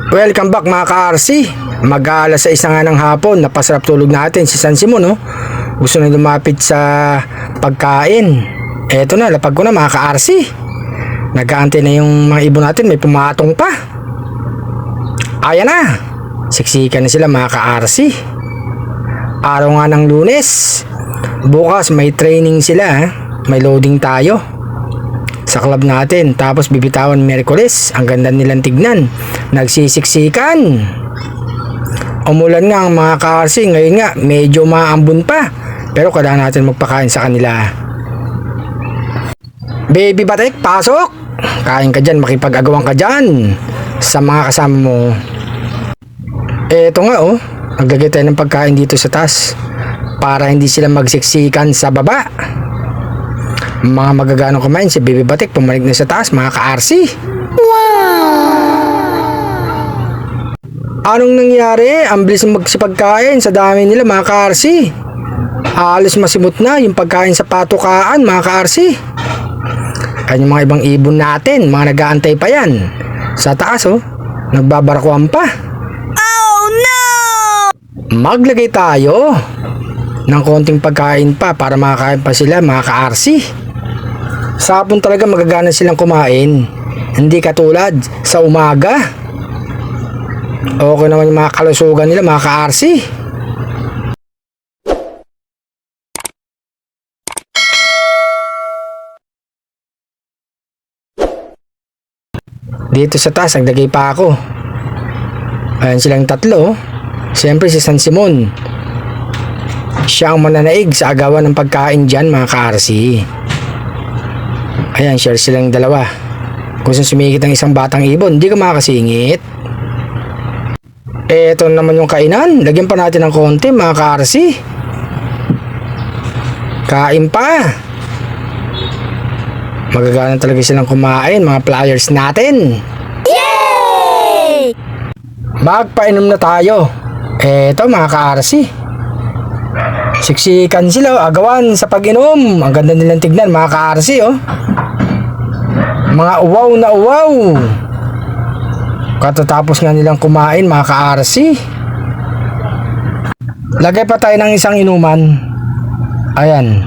Welcome back mga ka-RC. Mag-aalas sa isa nga ng hapon, napasarap tulog natin si San Simon, no? Gusto na lumapit sa pagkain. Eto na, lapag ko na mga ka-RC. Nag-aantay na yung mga ibon natin, may pumatong pa. Ayan na, siksikan na sila mga ka-RC. Araw nga ng Lunes. Bukas may training sila, may loading tayo sa club natin. Tapos bibitawan Miyerkules. Ang ganda nilang tignan, nagsisiksikan. Umulan nga ang mga ka-RC. Ngayon nga medyo maambon pa, pero kailangan natin magpakain sa kanila. Baby Batik, pasok! Kain ka dyan, makipag-agawang ka dyan sa mga kasama mo. Eto nga oh, naglagay tayo ng pagkain dito sa taas para hindi sila magsiksikan sa baba. Mga magaganong kumain, si Baby Batik pumalig na sa taas mga ka-RC. Anong nangyari? Ang bilis magsipagkain sa dami nila mga ka-RC. Halos masimot na yung pagkain sa patukaan mga ka-RC. Ay yung mga ibang ibon natin, mga nag-aantay pa yan sa taas oh, nagbabarakuan pa. Oh no! Maglagay tayo ng konting pagkain pa para makakain pa sila mga ka-RC. Sa hapon talaga magagana silang kumain, hindi katulad sa umaga. Okay naman yung mga kalusugan nila mga ka-RC. Dito sa taas naglagay pa ako. Ayan silang tatlo. Siyempre si San Simon, siya ang mananaig sa agawan ng pagkain dyan mga ka-RC. Ayan, share silang dalawa. Kung saan sumikit ang isang batang ibon, hindi ka makakasingit. Eto naman yung kainan. Lagyan pa natin ng konti mga ka-RC. Kain pa. Magagana talaga silang kumain mga flyers natin. Yay! Magpainom na tayo. Eto mga ka-RC, siksikan sila, agawan sa pag-inom. Ang ganda nilang tignan mga ka-RC oh. Mga uwaw na uwaw. Katatapos nga nilang kumain mga ka-RC. Lagay pa tayo ng isang inuman. Ayan,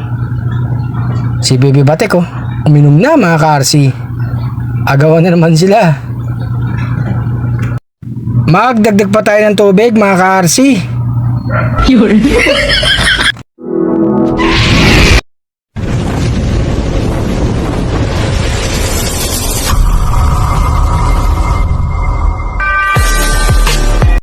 si Baby Batik oh, uminom na mga ka-RC. Agawan na naman sila. Magdagdag pa tayo ng tubig mga ka-RC.